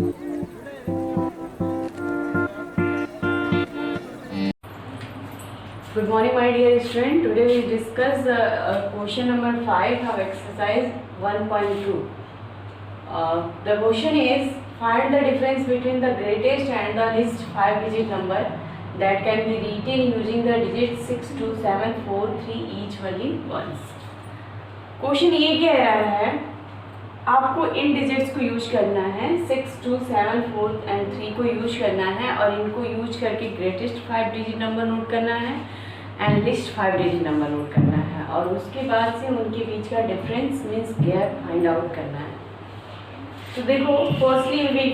Good morning, my dear student. Today we discuss question number 5 of exercise 1.2. The question is find the difference between the greatest and the least 5-digit number that can be written using the digits 6, 2, 7, 4, 3 each only once. Question ये कह रहा है आपको इन digits को use करना है 6, 2, 7, 4 and 3 को use करना है और इनको यूज करके ग्रेटेस्ट 5-डिजिट नंबर नोट करना है and least five digit number note करना है और उसके बाद से उनके बीच का difference means gap find out करना है। तो देखो firstly we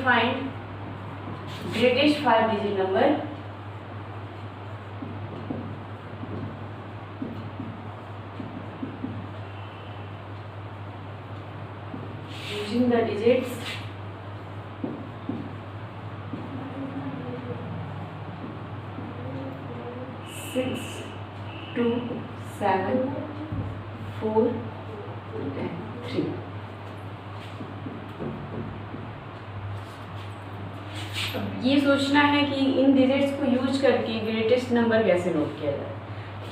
find greatest five digit number using the digits 6, 2, 7, 4 and 3। अब ये सोचना है कि इन डिजिट्स को यूज करके ग्रेटेस्ट नंबर कैसे नोट किया जाए।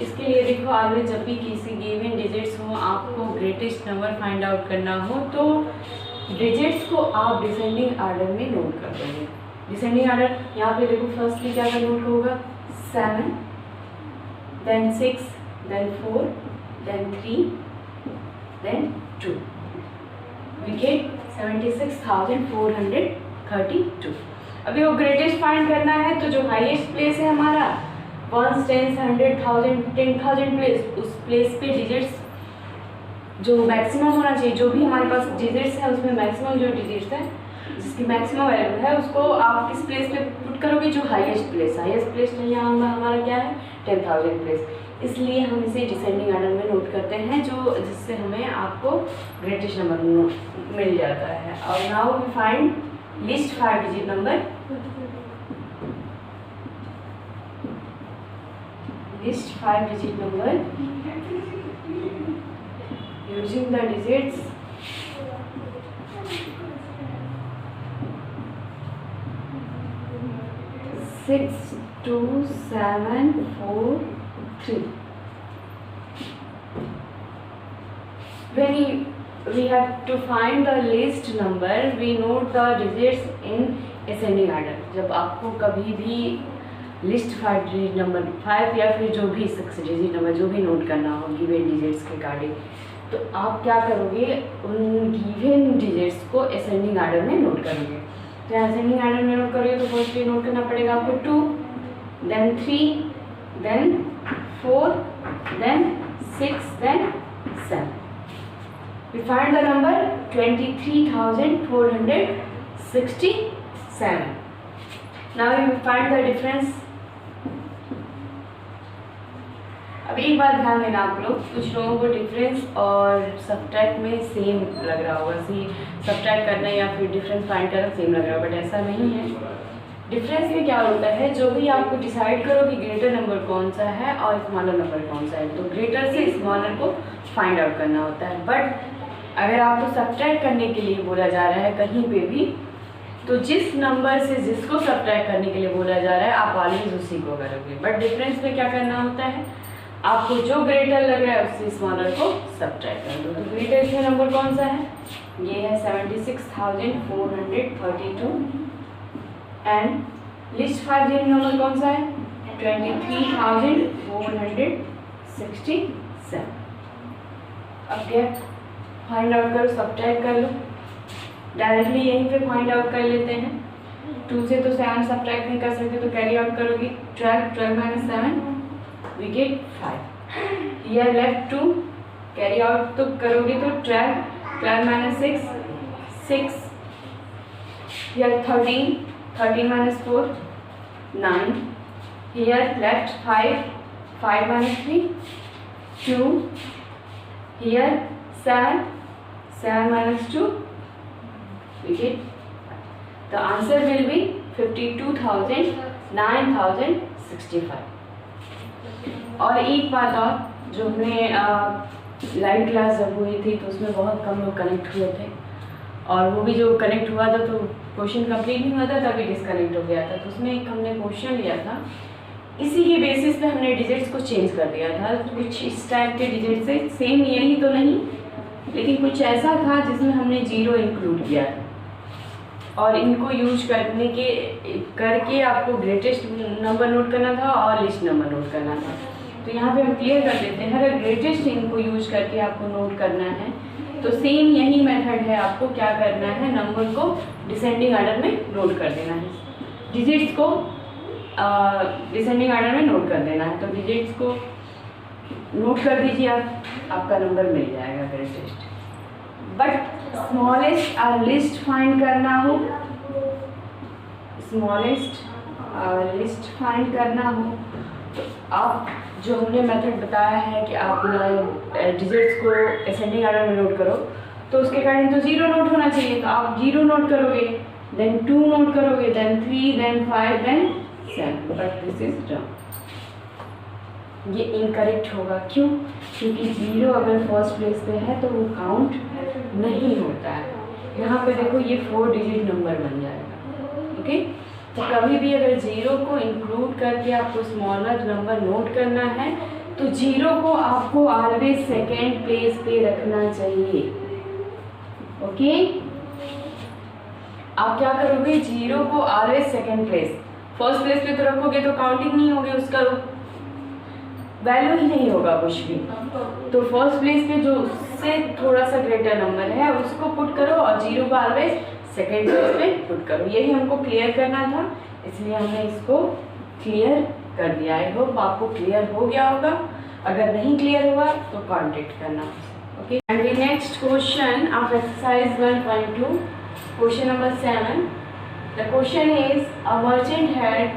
इसके लिए देखो आगे जब भी किसी गिवन डिजिट्स हो आपको ग्रेटेस्ट नंबर फाइंड आउट करना हो तो डिजिट्स को आप डिसेंडिंग आर्डर में नोट कर दोगे। डिसेंडिंग आर्डर यहाँ पे देखो फर्स्टली क्या का नोट होगा 7, then 6, then 4, then 3, then 2। We get 76,432। अभी वो ग्रेटेस्ट फाइंड करना है तो जो हाईएस्ट प्लेस है हमारा 1, 10, 100,000, 10,000 प्लेस उस प्लेस पे डिजिट्स जो मैक्सिमम होना चाहिए, जो भी हमारे पास डिजिट्स है उसमें मैक्सिमम जो डिजिट्स है जिसकी मैक्सिमम वैल्यू है उसको आप किस प्लेस पे पुट करोगे, जो हाईएस्ट प्लेस है यहाँ हमारा क्या है 10,000 प्लेस। इसलिए हम इसे डिसेंडिंग आर्डर में नोट करते हैं जो जिससे हमें आपको ग्रेटेस्ट नंबर मिल जाता है। और now we find least five digit number. Least 5-digit number using the digits 6, 2, 7, 4, 3। When we have to find the least number, we note the digits in ascending order। जब आपको कभी भी लिस्ट 5-डिजिट नंबर 5 या फिर जो भी 6-डिजिट नंबर जो भी नोट करना हो गिवन डिजिट्स के रिगार्डिंग तो आप क्या करोगे उन गिवन डिजिट्स को असेंडिंग आर्डर में नोट करोगे। तो असेंडिंग आर्डर में नोट करोगे तो फर्स्टली नोट करना पड़ेगा आपको 2, then 3, then 4, then 6, then 7। We find the number 23,467। Now we find the difference. अब एक बात ध्यान देना आप लोग, कुछ लोगों को डिफरेंस और सब्ट्रैक्ट में सेम लग रहा होगा, सब्ट्रैक्ट करना या फिर डिफरेंस फाइंड करना सेम लग रहा होगा, बट ऐसा नहीं है। डिफरेंस में क्या होता है जो भी आपको डिसाइड करो कि ग्रेटर नंबर कौन सा है और स्मॉलर नंबर कौन सा है तो ग्रेटर से स्मॉलर को फाइंड आउट करना होता है। बट अगर आपको सब्ट्रैक्ट करने के लिए बोला जा रहा है कहीं पे भी तो जिस नंबर से जिसको सब्ट्रैक्ट करने के लिए बोला जा रहा है आप ऑलवेज उसी को करोगे। बट डिफरेंस में क्या करना होता है आपको जो ग्रेटर लग रहा है उससे स्मॉलर को सब्ट्रैक्ट कर दो। तो ग्रेटर इसमें नंबर कौन सा है, ये है 76,432 एंड लिस्ट 5-डिजिट नंबर कौन सा है 23,467। अब गैप फाइंड आउट करो, सब्ट्रैक्ट कर लो, डायरेक्टली यहीं पे फाइंड आउट कर लेते हैं। 2 से तो 7 सब्ट्रैक्ट नहीं कर सकते तो कैरी आउट करोगी 12 minus 7 we get 5। here left 2 carry out तो करोगे तो 12 minus 6 here 13 minus 4 9 here left 5 minus 3 2 here 7 minus 2 we get the answer will be 52,9,065। और एक बात और जो हमने लाइव क्लास जब हुई थी तो उसमें बहुत कम लोग कनेक्ट हुए थे और वो भी जो कनेक्ट हुआ था तो क्वेश्चन कंप्लीट नहीं हुआ था, तभी डिस्कनेक्ट हो गया था। तो उसमें एक हमने क्वेश्चन लिया था, इसी के बेसिस पे हमने डिजिट्स को चेंज कर दिया था। कुछ इस टाइप के डिजिट से, सेम यही तो नहीं, लेकिन कुछ ऐसा था जिसमें हमने 0 इंक्लूड किया था, और इनको यूज करके आपको ग्रेटेस्ट नंबर नोट करना था और लिस्ट नंबर नोट करना था। तो यहाँ पे हम क्लियर कर देते हैं, अगर ग्रेटेस्ट इनको यूज करके आपको नोट करना है तो सेम यही मेथड है, आपको क्या करना है, नंबर को डिसेंडिंग ऑर्डर में नोट कर देना है, डिजिट्स को डिसेंडिंग ऑर्डर में नोट कर देना है। तो डिजिट्स को नोट कर दीजिए आप, आपका नंबर मिल जाएगा ग्रेटेस्ट। बट स्मॉलेस्ट और लिस्ट फाइंड करना हो, स्मॉलेस्ट और लिस्ट फाइंड करना हो तो आप जो हमने मेथड बताया है कि आप डिजिट्स को असेंडिंग ऑर्डर में नोट करो, तो उसके अकॉर्डिंग तो 0 नोट होना चाहिए, तो आप 0 नोट करोगे, देन 2 नोट करोगे, then 3, then 5, then 7, but this is wrong, ये इनकरेक्ट होगा। क्यों? क्योंकि 0 अगर फर्स्ट प्लेस पे है तो वो काउंट नहीं होता है। यहाँ पे देखो ये 4 डिजिट नंबर बन जाएगा। ओके, तो कभी भी अगर 0 को इंक्लूड करके आपको स्मॉलर नंबर नोट करना है तो 0 को आपको ऑलवेज सेकेंड प्लेस पे रखना चाहिए। ओके, आप क्या करोगे, 0 को always second place, first place पे तो रखोगे तो काउंटिंग नहीं होगी, उसका वैल्यू ही नहीं होगा कुछ भी। तो फर्स्ट प्लेस पे जो उससे थोड़ा सा ग्रेटर नंबर है उसको पुट करो और 0 को ऑलवेज सेकेंड प्लेस पे पुट करो। यही हमको क्लियर करना था, इसलिए हमने इसको क्लियर कर दिया। आई होप आपको क्लियर हो गया होगा, अगर नहीं क्लियर हुआ तो कांटेक्ट करना। Okay, and the next question of exercise 1.2, question number 7। The question is a merchant had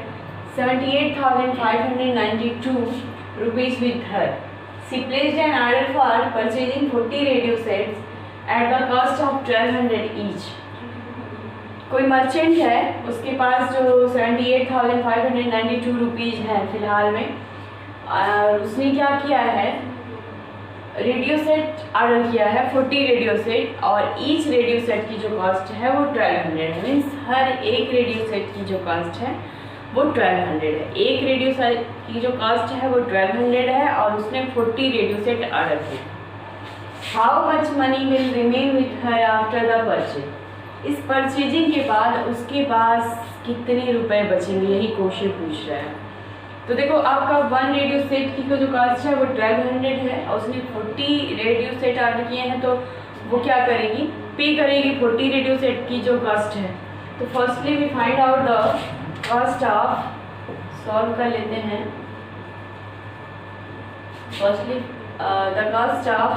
78,592 rupees with her. She placed an order for purchasing 40 radio sets at the cost of 1200 each. कोई merchant है, उसके पास जो 78,592 rupees हैं फिलहाल में, और उसने क्या किया है, रेडियो सेट ऑर्डर किया है 40 रेडियो सेट, और ईच रेडियो सेट की जो कॉस्ट है वो 1200 है। मीन्स हर एक रेडियो सेट की जो कॉस्ट है वो 1200 है। एक रेडियो सेट की जो कॉस्ट है वो 1200 है और उसने 40 रेडियो सेट ऑर्डर किया। How much money will remain with her after the purchase? इस परचेजिंग के बाद उसके पास कितने रुपए बचेंगे, यही क्वेश्चन पूछ रहा है। तो देखो, आपका 1 रेडियो सेट की जो कॉस्ट है वो 1200 है और उसने 40 रेडियो सेट ऑर्डर किए हैं, तो वो क्या करेगी, पे करेगी 40 रेडियो सेट की जो कॉस्ट है। तो firstly we find out the cost of, solve कर लेते हैं। Firstly the cost of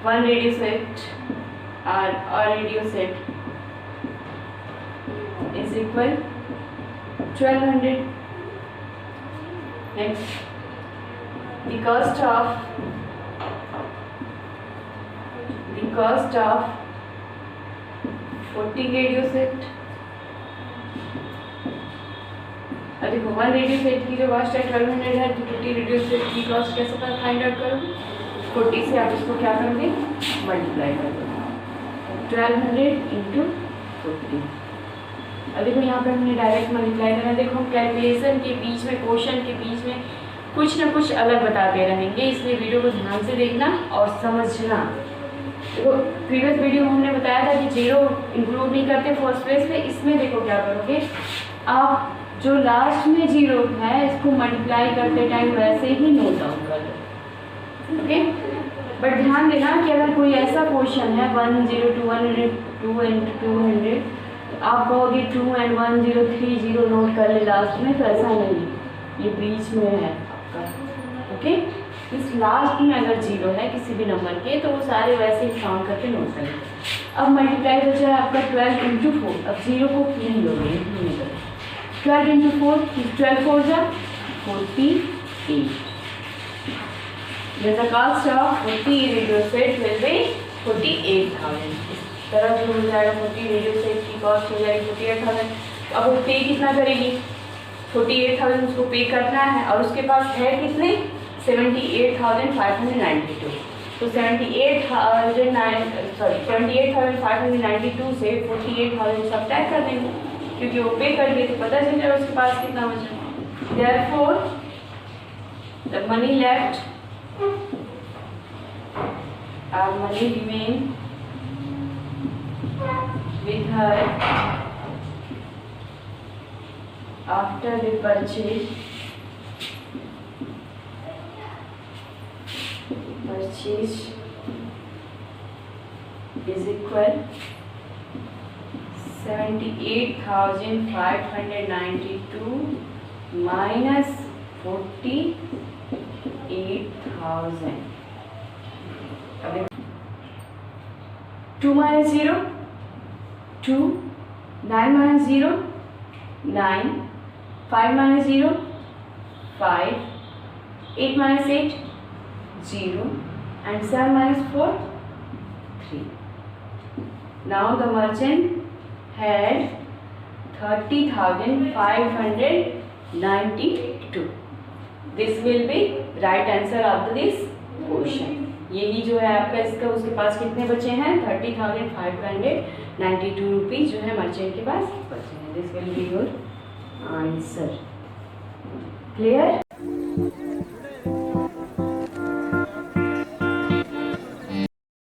one radio set or radio set is equal 1200. Next, the cost of 40 radio set, देखो 1 रेडियो सेट की जो कॉस्ट है 1200 है, तो 40 रेडियो सेट की कॉस्ट कैसे फाइंड आउट करोगे, 40 से आप इसको क्या करोगे, मल्टीप्लाई कर दो, 1200 इंटू 40। अब देखो यहाँ पे हमने डायरेक्ट मल्टीप्लाई करना। देखो, हम कैलकुलेशन के बीच में, क्वेश्चन के बीच में कुछ ना कुछ अलग बताते रहेंगे, इसलिए वीडियो को ध्यान से देखना और समझना। देखो, प्रीवियस वीडियो में हमने बताया था कि 0 इंक्लूड नहीं करते फर्स्ट प्लेस पे। इसमें देखो क्या करोगे, आप जो लास्ट में 0 है इसको मल्टीप्लाई करते टाइम वैसे ही नोट डाउन कर दो। ओके, बट ध्यान देना कि अगर कोई ऐसा क्वेश्चन है 102 2 and 200, तो आप कहोगे 2 and 1030 नोट कर ले लास्ट में, तो ऐसा नहीं, ये बीच में है आपका। ओके, इस लास्ट में अगर 0 है किसी भी नंबर के तो वो सारे वैसे ही काउंट करके नोट करेंगे। अब मल्टीप्लाई हो जाए आपका 12 इंटू 4, अब 0 को नहीं लोगे, 12 इंटू 4, 12 4 जा 48। The cost of 40 radio set will be 48,000। इस तरह जो हो जाएगा 40 रेडियो सेट की कॉस्ट हो जाएगी 48,000। अब वो पे कितना करेगी, 48,000 उसको पे करना है, और उसके पास है कितने 78,592. तो 78,592 से 48,000 सब्ट्रैक्ट कर देंगे, क्योंकि वो पे कर दिए तो पता चल जाएगा उसके पास कितना बचा। Therefore, the money left, our money remain with her after the purchase is equal 78,592 minus 48,000. 2 minus 0, 2, 9 minus 0, 9, 5 minus 0, 5, 8 minus 8, 0, and 7 minus 4, 3. Now the merchant had 30,592. This will be right answer of this question. यही जो है आपका इसका, उसके पास कितने बचे हैं? 30,592 rupees जो है मर्चेंट के पास बचे हैं. This will be your answer. Clear?